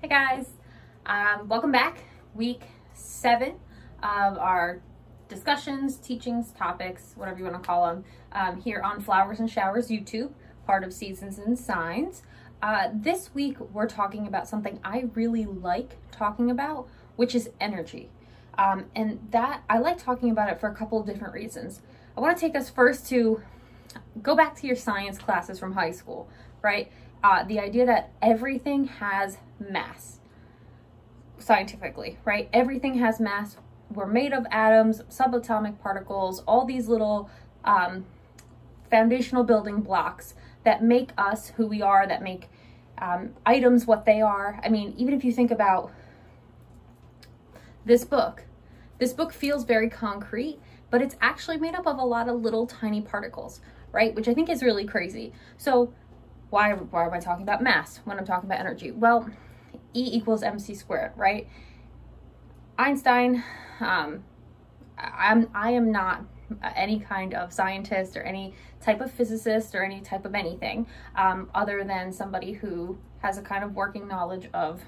Hey guys, welcome back. Week 7 of our discussions, teachings, topics, whatever you want to call them, here on Flowers and Showers YouTube, part of Seasons and Signs. This week we're talking about something I really like talking about, which is energy. And that I like talking about it for a couple of different reasons. I want to take us first to go back to your science classes from high school, right? The idea that everything has mass, scientifically, right? Everything has mass. We're made of atoms, subatomic particles, all these little foundational building blocks that make us who we are, that make items what they are. I mean, even if you think about this book feels very concrete, but it's actually made up of a lot of little tiny particles, right? Which I think is really crazy. So why am I talking about mass when I'm talking about energy? Well, E equals mc squared, right? Einstein, I am not any kind of scientist or any type of physicist or any type of anything, other than somebody who has a kind of working knowledge of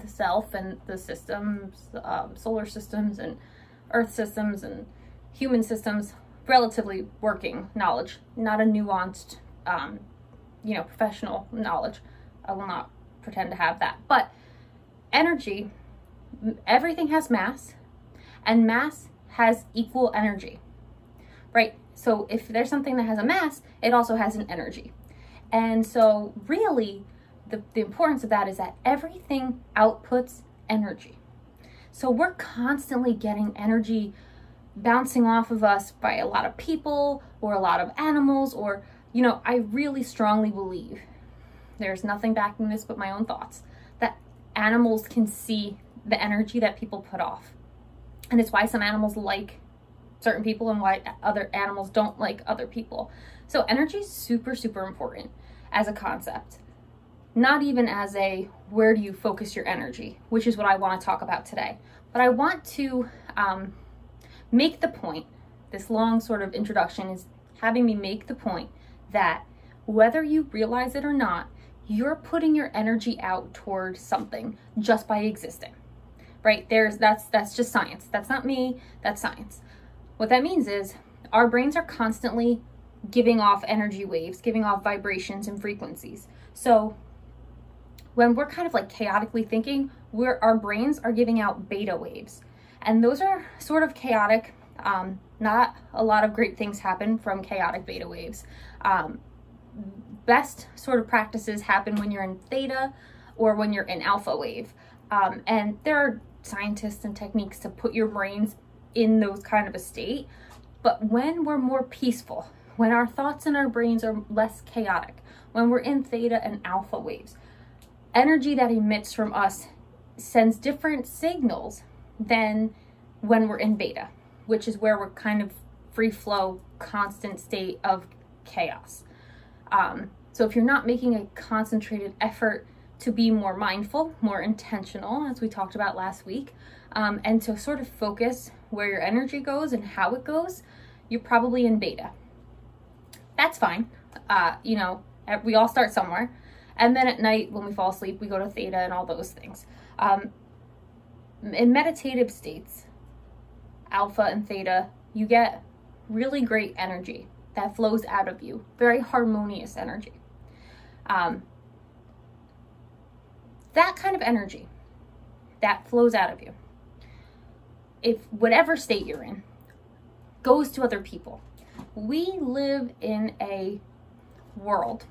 the self and the systems, solar systems and earth systems and human systems, relatively working knowledge, not a nuanced, professional knowledge. I will not pretend to have that. But energy, everything has mass, and mass has equal energy, right? So if there's something that has a mass, it also has an energy. And so really, the importance of that is that everything outputs energy. So we're constantly getting energy bouncing off of us by a lot of people or a lot of animals, or, I really strongly believe, there's nothing backing this but my own thoughts, that animals can see the energy that people put off. And it's why some animals like certain people and why other animals don't like other people. So energy is super, super important as a concept. Not even as a, where do you focus your energy, which is what I want to talk about today. But I want to make the point, this long sort of introduction is having me make the point that whether you realize it or not, you're putting your energy out toward something just by existing, right? That's just science. That's not me, that's science. What that means is our brains are constantly giving off energy waves, giving off vibrations and frequencies. So when we're kind of like chaotically thinking, our brains are giving out beta waves. And those are sort of chaotic. Not a lot of great things happen from chaotic beta waves. Best sort of practices happen when you're in theta or when you're in alpha wave. And there are scientists and techniques to put your brains in those kind of a state. But when we're more peaceful, when our thoughts and our brains are less chaotic, when we're in theta and alpha waves, energy that emits from us sends different signals than when we're in beta, which is where we're kind of free flow, constant state of chaos. So if you're not making a concentrated effort to be more mindful, more intentional, as we talked about last week, and to sort of focus where your energy goes and how it goes, you're probably in beta. That's fine. We all start somewhere. And then at night when we fall asleep, we go to theta and all those things. In meditative states, alpha and theta, you get really great energy that flows out of you, very harmonious energy. That kind of energy that flows out of you, if whatever state you're in, goes to other people. We live in a world,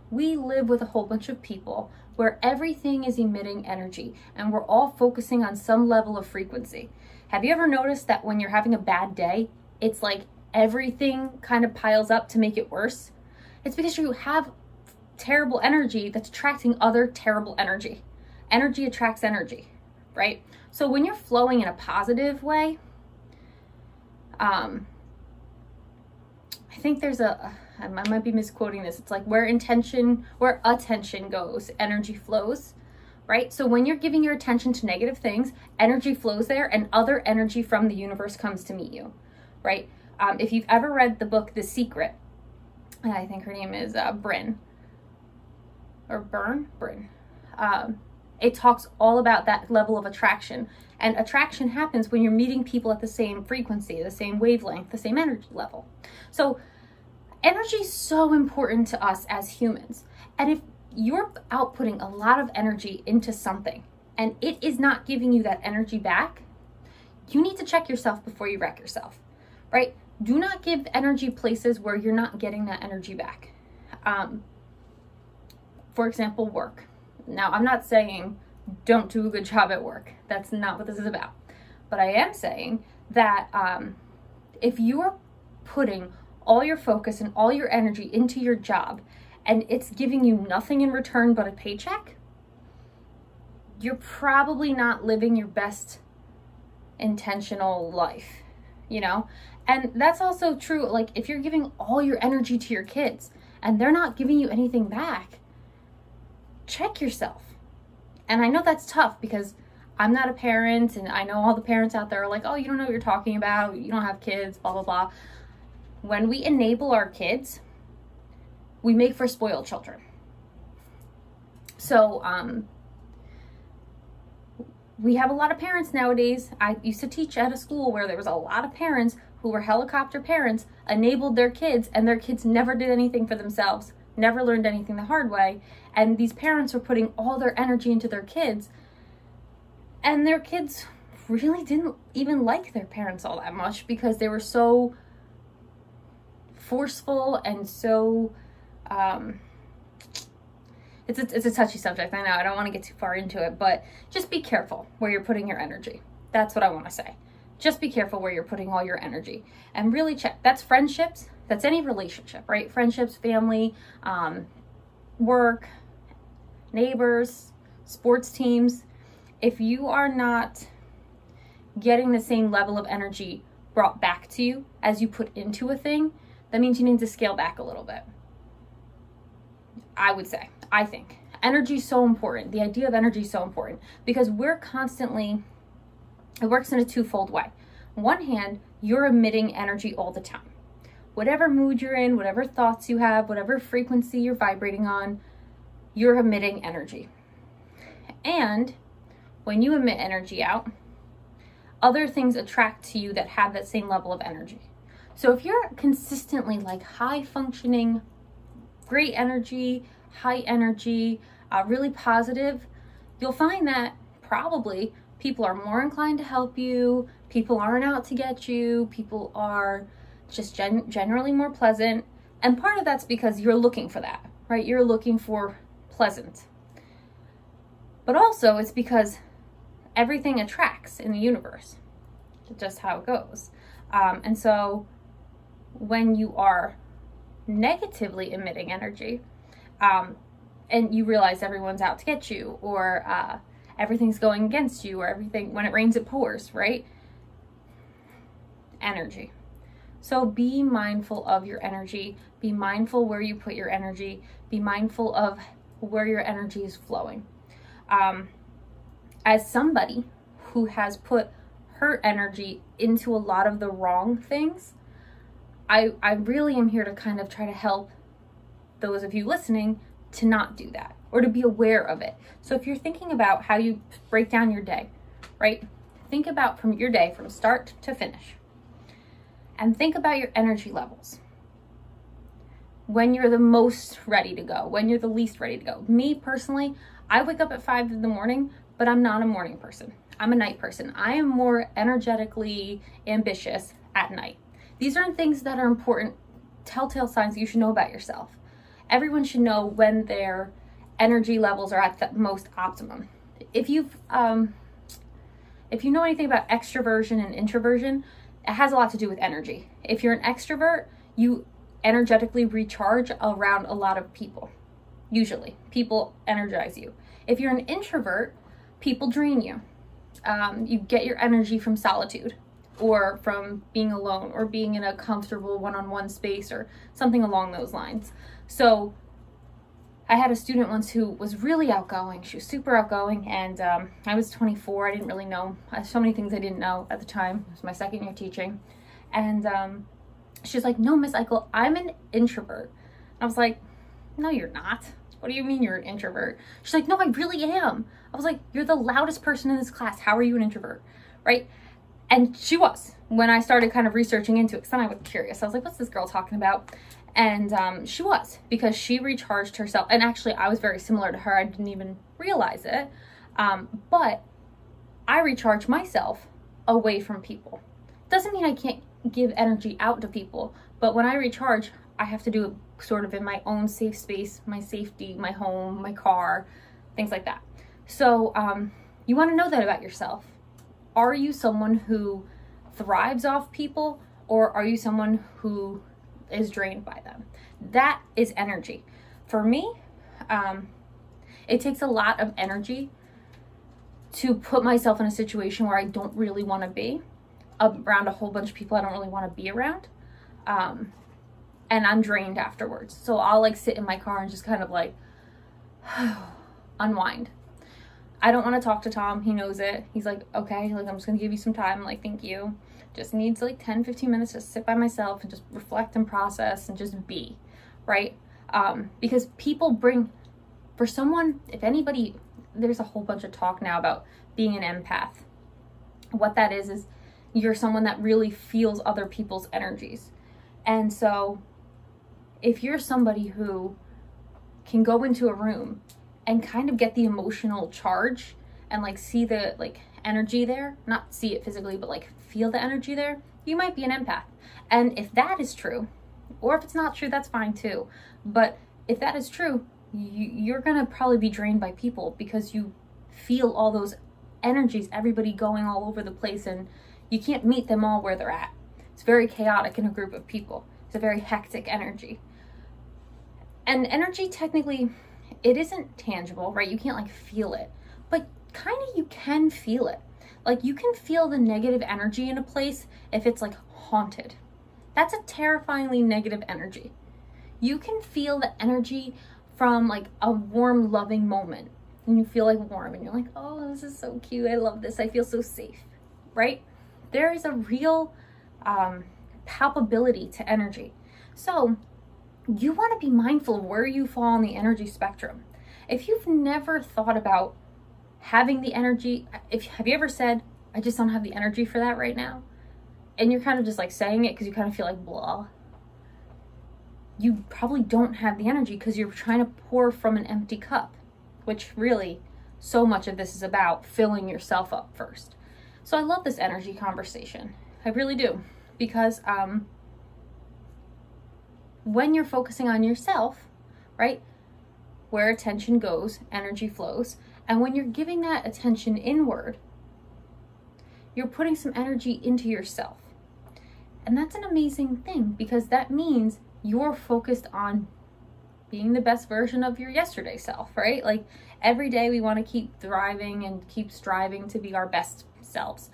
we live with a whole bunch of people where everything is emitting energy and we're all focusing on some level of frequency. Have you ever noticed that when you're having a bad day, it's like everything kind of piles up to make it worse? It's because you have terrible energy that's attracting other terrible energy. Energy attracts energy, right? So when you're flowing in a positive way, I think there's I might be misquoting this. It's like where attention goes, energy flows, right? So when you're giving your attention to negative things, energy flows there and other energy from the universe comes to meet you, right? If you've ever read the book, The Secret, I think her name is Bryn. It talks all about that level of attraction. And attraction happens when you're meeting people at the same frequency, the same wavelength, the same energy level. So energy is so important to us as humans. And if you're outputting a lot of energy into something and it is not giving you that energy back, you need to check yourself before you wreck yourself, right? Do not give energy places where you're not getting that energy back. For example, work. Now, I'm not saying don't do a good job at work. That's not what this is about. But I am saying that if you're putting all your focus and all your energy into your job and it's giving you nothing in return but a paycheck, you're probably not living your best intentional life, you know? And that's also true, like if you're giving all your energy to your kids and they're not giving you anything back, check yourself. And I know that's tough because I'm not a parent, and I know all the parents out there are like, oh, you don't know what you're talking about, you don't have kids, blah, blah, blah. When we enable our kids, we make for spoiled children. So, we have a lot of parents nowadays. I used to teach at a school where there was a lot of parents who were helicopter parents, enabled their kids, and their kids never did anything for themselves, never learned anything the hard way. And these parents were putting all their energy into their kids, and their kids really didn't even like their parents all that much because they were so forceful and so, it's a touchy subject, I know, I don't want to get too far into it, but just be careful where you're putting your energy. That's what I want to say. Just be careful where you're putting all your energy and really check. That's friendships, that's any relationship, right? Friendships, family, work, neighbors, sports teams. If you are not getting the same level of energy brought back to you as you put into a thing, that means you need to scale back a little bit. I would say, I think. Energy is so important. The idea of energy is so important because we're constantly, it works in a twofold way. On one hand, you're emitting energy all the time. Whatever mood you're in, whatever thoughts you have, whatever frequency you're vibrating on, you're emitting energy. And when you emit energy out, other things attract to you that have that same level of energy. So if you're consistently like high functioning, great energy, high energy, really positive, you'll find that probably people are more inclined to help you, people aren't out to get you, people are just generally more pleasant. And part of that's because you're looking for that, right? You're looking for pleasant. But also it's because everything attracts in the universe. It's just how it goes. And so when you are negatively emitting energy, and you realize everyone's out to get you, or everything's going against you, or everything, when it rains it pours, right? Energy. So be mindful of your energy, be mindful where you put your energy, be mindful of where your energy is flowing. As somebody who has put her energy into a lot of the wrong things, I really am here to kind of try to help those of you listening to not do that, or to be aware of it. So if you're thinking about how you break down your day, right? Think about from your day from start to finish. And think about your energy levels. When you're the most ready to go, when you're the least ready to go. Me personally, I wake up at 5 in the morning, but I'm not a morning person. I'm a night person. I am more energetically ambitious at night. These aren't things that are important telltale signs that you should know about yourself. Everyone should know when their energy levels are at the most optimum. If you know anything about extroversion and introversion, it has a lot to do with energy. If you're an extrovert, you energetically recharge around a lot of people. Usually, people energize you. If you're an introvert, people drain you. You get your energy from solitude, or from being alone, or being in a comfortable one-on-one space, or something along those lines. So I had a student once who was really outgoing. She was super outgoing, and I was 24. I didn't really know. So many things I didn't know at the time. It was my second year teaching. And she's like, no, Miss Eichel, I'm an introvert. I was like, no, you're not. What do you mean you're an introvert? She's like, no, I really am. I was like, you're the loudest person in this class. How are you an introvert? Right? And she was, when I started kind of researching into it, because then I was curious. I was like, what's this girl talking about? And she was, because she recharged herself. And actually, I was very similar to her. I didn't even realize it. But I recharge myself away from people. Doesn't mean I can't give energy out to people. But when I recharge, I have to do it sort of in my own safe space, my safety, my home, my car, things like that. So you want to know that about yourself. Are you someone who thrives off people, or are you someone who is drained by them? That is energy. For me, it takes a lot of energy to put myself in a situation where I don't really want to be around a whole bunch of people I don't really want to be around. And I'm drained afterwards. So I'll like sit in my car and just kind of like unwind. I don't want to talk to Tom. He knows it. He's like, okay, like I'm just going to give you some time. I'm like, thank you. Just needs like 10, 15 minutes to sit by myself and just reflect and process and just be, right? Because people bring, for someone, if anybody, there's a whole bunch of talk now about being an empath. What that is you're someone that really feels other people's energies. And so if you're somebody who can go into a room and kind of get the emotional charge and like see the like energy there, not see it physically, but like feel the energy there, you might be an empath. And if that is true, or if it's not true, that's fine too. But if that is true, you're gonna probably be drained by people because you feel all those energies, everybody going all over the place, and you can't meet them all where they're at. It's very chaotic in a group of people. It's a very hectic energy. And energy, technically, it isn't tangible, right? You can't like feel it, but kind of you can feel it. Like you can feel the negative energy in a place if it's like haunted. That's a terrifyingly negative energy. You can feel the energy from like a warm, loving moment, and you feel like warm and you're like, oh, this is so cute. I love this. I feel so safe, right? There is a real palpability to energy. So you want to be mindful of where you fall on the energy spectrum. If you've never thought about having the energy, have you ever said, I just don't have the energy for that right now? And you're kind of just like saying it because you kind of feel like blah. You probably don't have the energy because you're trying to pour from an empty cup, which really so much of this is about filling yourself up first. So I love this energy conversation. I really do, because when you're focusing on yourself, right, where attention goes, energy flows. And when you're giving that attention inward, you're putting some energy into yourself. And that's an amazing thing, because that means you're focused on being the best version of your yesterday self, right? Like every day we want to keep thriving and keep striving to be our best selves.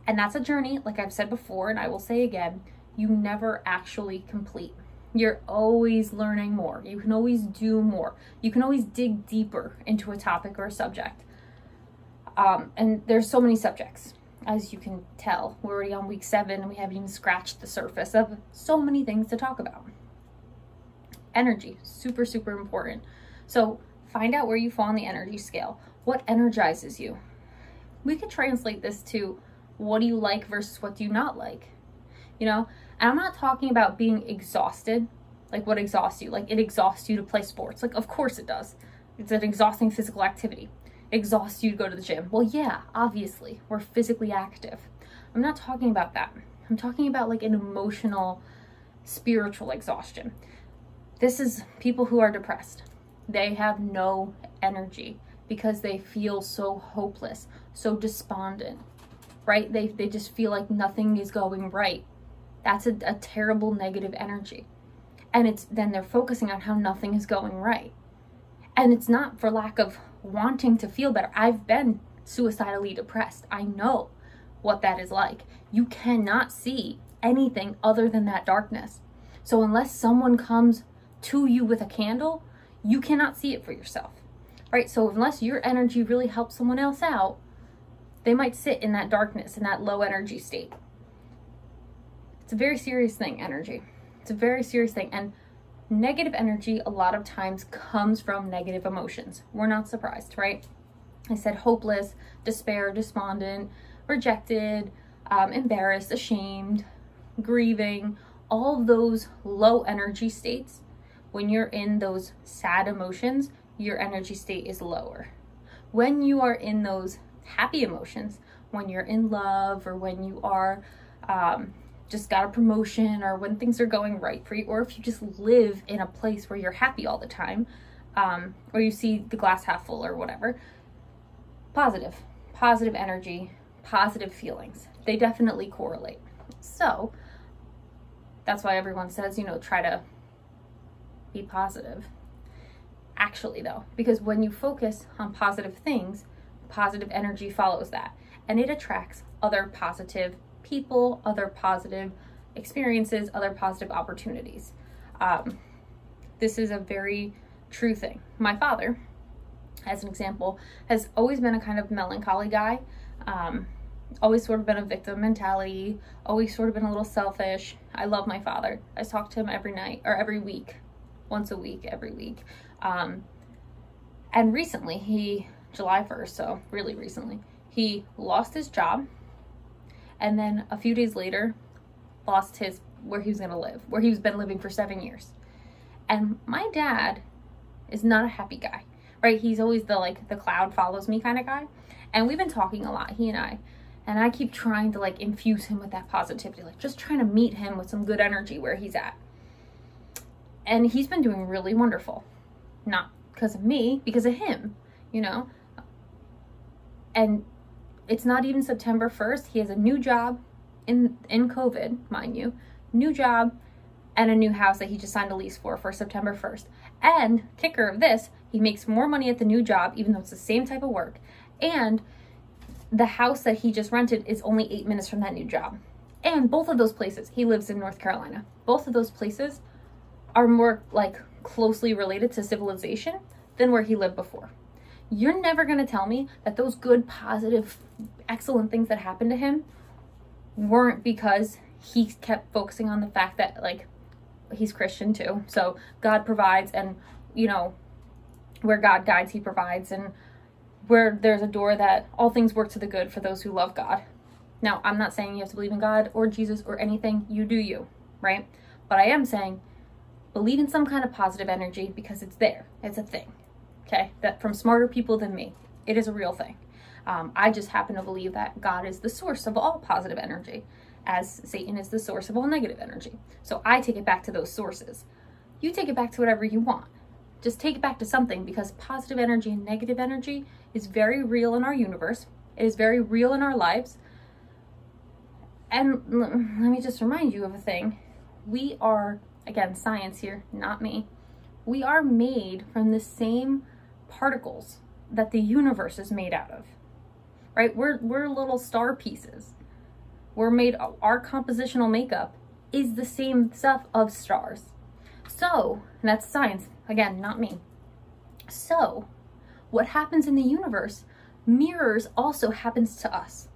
And that's a journey, like I've said before, and I will say again, you never actually complete. You're always learning more. You can always do more. You can always dig deeper into a topic or a subject. And there's so many subjects, as you can tell. We're already on week 7 and we haven't even scratched the surface of so many things to talk about. Energy, super, super important. So find out where you fall on the energy scale. What energizes you? We could translate this to what do you like versus what do you not like? You know, and I'm not talking about being exhausted, like what exhausts you. Like it exhausts you to play sports. Like, of course it does. It's an exhausting physical activity. It exhausts you to go to the gym. Well, yeah, obviously, we're physically active. I'm not talking about that. I'm talking about like an emotional, spiritual exhaustion. This is people who are depressed. They have no energy because they feel so hopeless, so despondent, right? They just feel like nothing is going right. That's a terrible negative energy. And then they're focusing on how nothing is going right. And it's not for lack of wanting to feel better. I've been suicidally depressed. I know what that is like. You cannot see anything other than that darkness. So unless someone comes to you with a candle, you cannot see it for yourself, right? So unless your energy really helps someone else out, they might sit in that darkness, in that low energy state. It's a very serious thing, energy. It's a very serious thing. And negative energy a lot of times comes from negative emotions. We're not surprised, right? I said hopeless, despair, despondent, rejected, embarrassed, ashamed, grieving, all of those low energy states. When you're in those sad emotions, your energy state is lower. When you are in those happy emotions, when you're in love, or when you are just got a promotion, or when things are going right for you, or if you just live in a place where you're happy all the time, or you see the glass half full or whatever, positive energy, positive feelings, they definitely correlate. So that's why everyone says, try to be positive. Actually though, because when you focus on positive things, positive energy follows that, and it attracts other positive people, other positive experiences, other positive opportunities. This is a very true thing. My father, as an example, has always been a kind of melancholy guy, always sort of been a victim mentality, always sort of been a little selfish. I love my father. I talk to him every night, or every week, once a week, every week. And recently, July 1st, so really recently, he lost his job, and then a few days later, lost where he was going to live, where he's been living for 7 years. And my dad is not a happy guy, right? He's always the cloud follows me kind of guy. And we've been talking a lot, he and I keep trying to infuse him with that positivity, just trying to meet him with some good energy where he's at. And he's been doing really wonderful. Not because of me, because of him, And it's not even September 1st. He has a new job in COVID, mind you, new job, and a new house that he just signed a lease for September 1st. And kicker of this, he makes more money at the new job, even though it's the same type of work. And the house that he just rented is only 8 minutes from that new job. And both of those places, he lives in North Carolina. Both of those places are more closely related to civilization than where he lived before. You're never going to tell me that those good, positive, excellent things that happened to him weren't because he kept focusing on the fact that he's Christian too. So God provides, and where God guides, he provides, and where there's a door that all things work to the good for those who love God. Now, I'm not saying you have to believe in God or Jesus or anything. You do you, right? But I am saying believe in some kind of positive energy, because it's there. It's a thing. Okay, that from smarter people than me, it is a real thing. I just happen to believe that God is the source of all positive energy, as Satan is the source of all negative energy. So I take it back to those sources. You take it back to whatever you want. Just take it back to something, because positive energy and negative energy is very real in our universe. It is very real in our lives. And let me just remind you of a thing. We are, again, science here, not me. We are made from the same particles that the universe is made out of, right? We're little star pieces. We're made, our compositional makeup is the same stuff of stars. So, and that's science, again, not me. So, what happens in the universe mirrors also happens to us,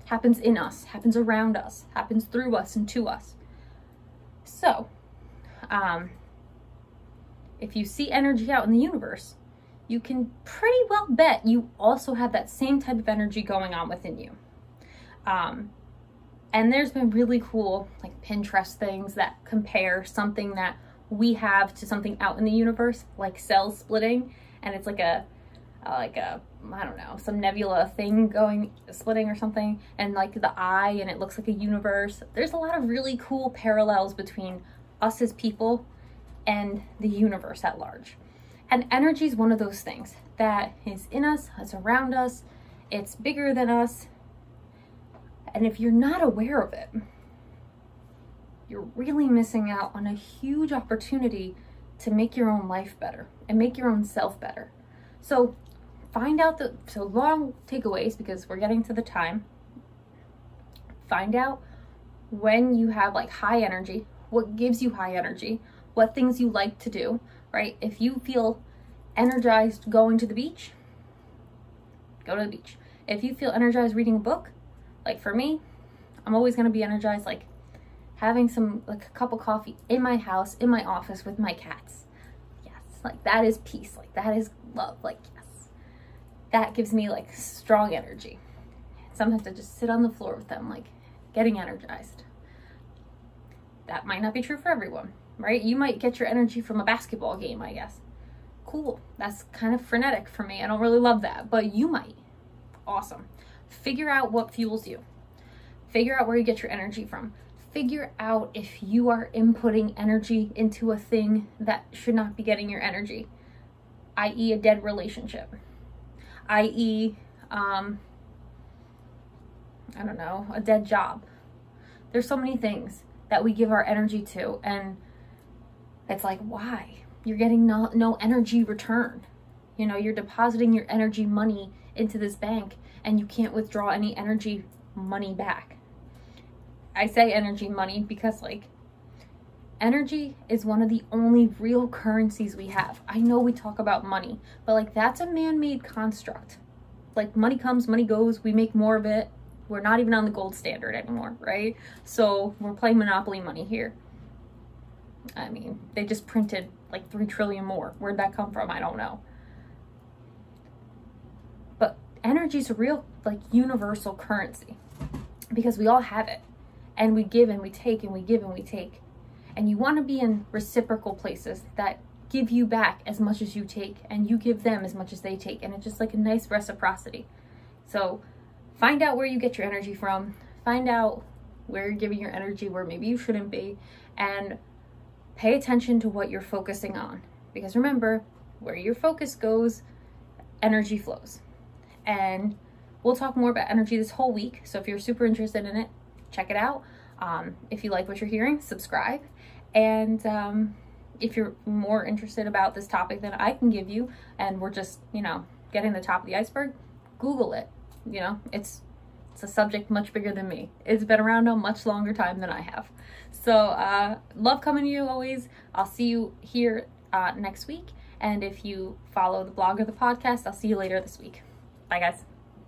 happens in us, happens around us, happens through us and to us. So, if you see energy out in the universe, you can pretty well bet you also have that same type of energy going on within you. And there's been really cool Pinterest things that compare something that we have to something out in the universe, like cell splitting, and it's like a I don't know, some nebula thing splitting or something, and the eye, and it looks like a universe. There's a lot of really cool parallels between us as people and the universe at large. And energy is one of those things that is in us, it's around us, it's bigger than us. And if you're not aware of it, you're really missing out on a huge opportunity to make your own life better and make your own self better. So find out so long takeaways, because we're getting to the time. Find out when you have high energy, what gives you high energy, what things you like to do, right? If you feel energized going to the beach, go to the beach. If you feel energized reading a book, for me, I'm always going to be energized having a cup of coffee in my house, in my office with my cats. Yes, that is peace, that is love, yes. that gives me like strong energy. Sometimes I just sit on the floor with them, like getting energized. That might not be true for everyone, right? You might get your energy from a basketball game, I guess. Cool. That's kind of frenetic for me. I don't really love that, but you might. Awesome. Figure out what fuels you. Figure out where you get your energy from. Figure out if you are inputting energy into a thing that should not be getting your energy, i.e. a dead relationship, i.e. I don't know, a dead job. There's so many things that we give our energy to, and it's like, why? You're getting no energy return. You know, you're depositing your energy money into this bank and you can't withdraw any energy money back. I say energy money because like energy is one of the only real currencies we have. I know we talk about money, but like that's a man-made construct. Like money comes, money goes, we make more of it. We're not even on the gold standard anymore, right? So we're playing Monopoly money here. I mean, they just printed like 3 trillion more. Where'd that come from? I don't know. But energy is a real like universal currency because we all have it. And we give and we take and we give and we take. And you want to be in reciprocal places that give you back as much as you take and you give them as much as they take. And it's just like a nice reciprocity. So find out where you get your energy from. Find out where you're giving your energy where maybe you shouldn't be. And pay attention to what you're focusing on. Because remember, where your focus goes, energy flows. And we'll talk more about energy this whole week. So if you're super interested in it, check it out. If you like what you're hearing, subscribe. And if you're more interested about this topic than I can give you, and we're just, you know, getting the top of the iceberg, Google it. You know, it's a subject much bigger than me. It's been around a much longer time than I have. So love coming to you always. I'll see you here next week. And if you follow the blog or the podcast, I'll see you later this week. Bye, guys.